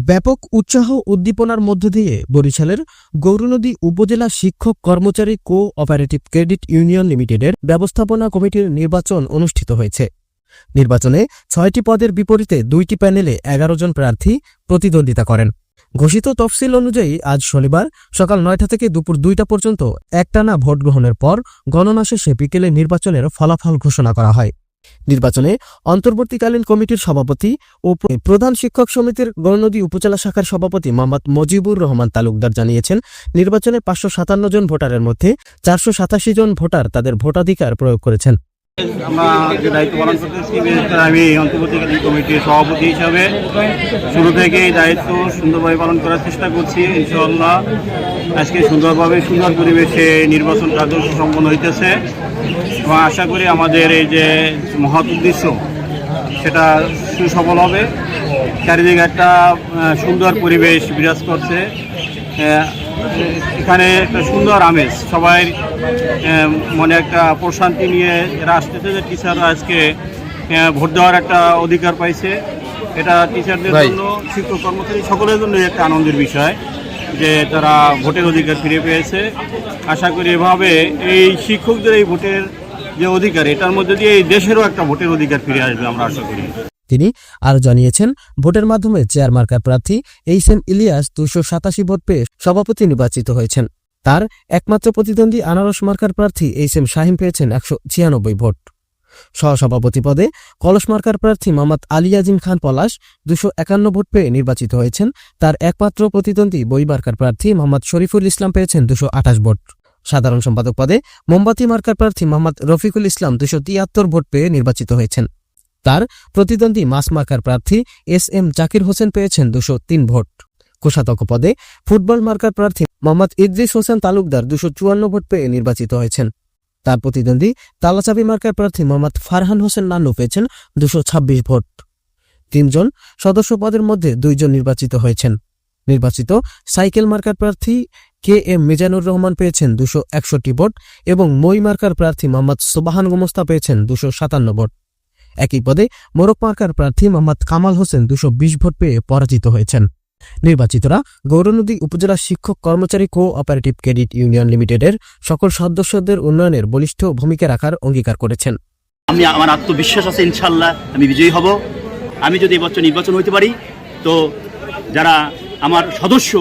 ব্যাপক উৎসাহ উদ্দীপনার মধ্য দিয়ে বরিশালের গৌরনদী উপজেলা শিক্ষক কর্মচারী কো অপারেটিভ ক্রেডিট ইউনিয়ন লিমিটেডের ব্যবস্থাপনা কমিটির নির্বাচন অনুষ্ঠিত হয়েছে। নির্বাচনে ৬টি পদের বিপরীতে ২টি প্যানেলে ১১ জন প্রার্থী প্রতিদ্বন্দ্বিতা করেন। ঘোষিত তফসিল অনুযায়ী আজ শনিবার সকাল ৯টা থেকে দুপুর ২টা পর্যন্ত একটানা ভোট গ্রহণের পর গণনা শেষে বিকেলে নির্বাচনের ফলাফল ঘোষণা করা হয়। নির্বাচনে অন্তর্বর্তীকালীন কমিটির সভাপতি ও প্রধান শিক্ষক সমিতির গৌরনদী উপজেলা শাখার সভাপতি মোহাম্মদ মজিবুর রহমান তালুকদার জানিয়েছেন, নির্বাচনে ৫৫৭ জন ভোটারের মধ্যে ৪৮৭ জন ভোটার তাদের ভোটাধিকার প্রয়োগ করেছেন। আমরা যে দায়িত্ব পালন করতেছি, আমি অন্তর্বর্তীকালীন কমিটির সভাপতি হিসাবে শুরু থেকে এই দায়িত্ব সুন্দরভাবে পালন করার চেষ্টা করছি। ইনশাআল্লাহ আজকে সুন্দর পরিবেশে নির্বাচন কার্য সম্পন্ন হইতেছে এবং আশা করি আমাদের এই যে মহৎ উদ্দেশ্য সেটা সুসফল হবে। চারিদিকে একটা সুন্দর পরিবেশ বিরাজ করছে, এখানে একটা সুন্দর আমেজ, সবাই মনে একটা প্রশান্তি নিয়ে এরা আসতেছে যে টিচাররা আজকে ভোট দেওয়ার একটা অধিকার পাইছে। এটা টিচারদের জন্য, শিক্ষক কর্মচারী সকলের জন্য একটা আনন্দের বিষয় যে তারা ভোটের অধিকার ফিরে পেয়েছে। আশা করি এভাবে এই শিক্ষকদের এই ভোটের যে অধিকার, এটার মধ্যে দিয়ে এই দেশেরও একটা ভোটের অধিকার ফিরে আসবে আমরা আশা করি। তিনি আরও জানিয়েছেন, ভোটের মাধ্যমে চেয়ার মার্কার প্রার্থী এইচ.এম. ইলিয়াস ২৮৭ ভোট পেয়ে সভাপতি নির্বাচিত হয়েছেন। তার একমাত্র প্রতিদ্বন্দ্বী আনারস মার্কার প্রার্থী এইচ.এম. শাহিম পেয়েছেন ১৯৬ ভোট। সহসভাপতি পদে কলস মার্কার প্রার্থী মোহাম্মদ আলী আজিম খান পলাশ ২৫১ ভোট পেয়ে নির্বাচিত হয়েছেন। তার একমাত্র প্রতিদ্বন্দ্বী বই মার্কার প্রার্থী মোহাম্মদ শরীফুল ইসলাম পেয়েছেন ২২৮ ভোট। সাধারণ সম্পাদক পদে মোমবাতি মার্কার প্রার্থী মোহাম্মদ রফিকুল ইসলাম ২৭৩ ভোট পেয়ে নির্বাচিত হয়েছেন। তার প্রতিদ্বন্দ্বী মাস মার্কার প্রার্থী এস.এম. জাকির হোসেন পেয়েছেন ২০৩ ভোট। কোষাধ্যক্ষ পদে ফুটবল মার্কার প্রার্থী মোহাম্মদ ইদ্রিস হোসেন তালুকদার ২৫৪ ভোট পেয়ে নির্বাচিত হয়েছেন। তার প্রতিদ্বন্দ্বী তালাচাবি মার্কার প্রার্থী মোহাম্মদ ফারহান হোসেন নান্নু পেয়েছেন ২২৬ ভোট। ৩ জন সদস্য পদের মধ্যে ২ জন নির্বাচিত হয়েছেন। নির্বাচিত সাইকেল মার্কার প্রার্থী কে.এম. মিজানুর রহমান পেয়েছেন ২৬১ ভোট এবং মই মার্কার প্রার্থী মোহাম্মদ সুবাহান গোমস্তা পেয়েছেন ২৫৭ ভোট। একই পদে মোরক মার্কার প্রার্থী মোহাম্মদ কামাল হোসেন ২২০ ভোট পেয়ে পরাজিত হয়েছেন। নির্বাচিতরা গৌরনদী উপজেলা শিক্ষক কর্মচারী কো অপারেটিভ ক্রেডিট ইউনিয়ন লিমিটেডের সকল সদস্যদের উন্নয়নের বলিষ্ঠ ভূমিকা রাখার অঙ্গীকার করেছেন। আমার আত্মবিশ্বাস আছে, ইনশাল্লাহ আমি বিজয়ী হব। আমি যদি এবছর নির্বাচন হইতে পারি তো যারা আমার সদস্য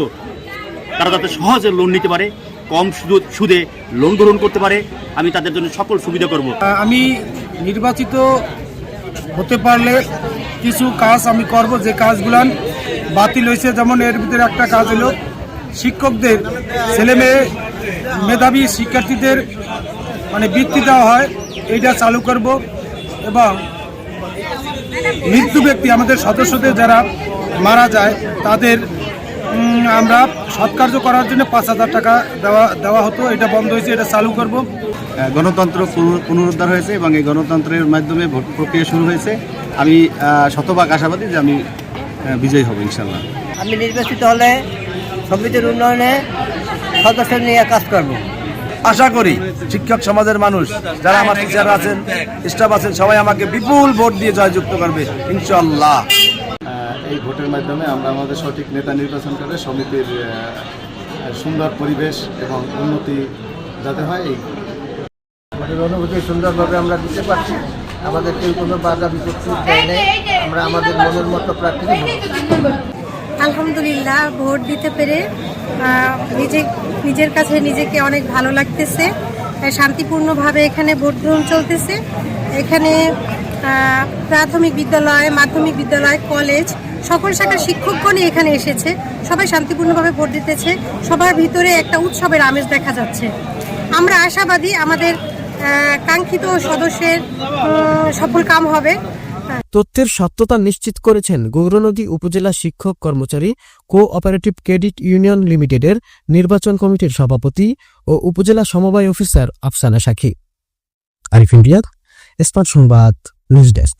তারা যাতে সহজে লোন নিতে পারে, কম সুদে লোন গ্রহণ করতে পারে, আমি তাদের জন্য সকল সুবিধা করব। আমি নির্বাচিত হতে পারলে কিছু কাজ আমি করব, যে কাজগুলো বাতিল হয়েছে। যেমন এর ভিতরে একটা কাজ হলো শিক্ষকদের ছেলেমেয়ে মেধাবী শিক্ষার্থীদের বৃত্তি দেওয়া হয়, এইটা চালু করব। এবং মৃত্যু ব্যক্তি আমাদের সদস্যদের যারা মারা যায় তাদের আমরা সৎকার্য করার জন্য ৫,০০০ টাকা দেওয়া হতো, এটা বন্ধ হয়েছে, এটা চালু করব। গণতন্ত্র পুনরুদ্ধার হয়েছে এবং এই গণতন্ত্রের মাধ্যমে ভোট প্রক্রিয়া শুরু হয়েছে। আমি শতভাগ আশাবাদী যে আমি বিজয়ী হব ইনশাল্লাহ। আমি নির্বাচিত হলে সমিতির উন্নয়নে সদস্য নিয়ে কাজ করব। আশা করি শিক্ষক সমাজের মানুষ যারা আমার টিচার আছেন, স্টাফ আছেন, সবাই আমাকে বিপুল ভোট দিয়ে জয়যুক্ত করবে ইনশাল্লাহ। এই ভোটের মাধ্যমে আমরা আমাদের সঠিক নেতা নির্বাচন করে সমিতির সুন্দর পরিবেশ এবং উন্নতি যাতে হয়, এই আমাদের অনুভূতি সুন্দরভাবে আমরা দিতে পারছি। আমাদের কেউ কোনো বাধা বিপত্তি নেই, আমরা আমাদের মনের মতো প্রার্থী। আলহামদুলিল্লাহ, ভোট দিতে পেরে নিজের কাছে নিজেকে অনেক ভালো লাগতেছে। শান্তিপূর্ণভাবে এখানে ভোট গ্রহণ চলতেছে। এখানে প্রাথমিক বিদ্যালয়, মাধ্যমিক বিদ্যালয়, কলেজ সকল শাখার শিক্ষকগণই এখানে এসেছে। সবাই শান্তিপূর্ণভাবে ভোট দিতেছে। সবার ভিতরে একটা উৎসবের আমেজ দেখা যাচ্ছে। আমরা আশাবাদী আমাদের কাঙ্ক্ষিত সদস্যের সফল কাম হবে। তথ্যের সত্যতা নিশ্চিত করেছেন গৌরনদী উপজেলা শিক্ষক কর্মচারী কো অপারেটিভ ক্রেডিট ইউনিয়ন লিমিটেডের নির্বাচন কমিটির সভাপতি ও উপজেলা সমবায় অফিসার আফসানা সাখী। আরিফিন রিয়াদ, স্মার্ট সংবাদ, নিউজ ডেস্ক।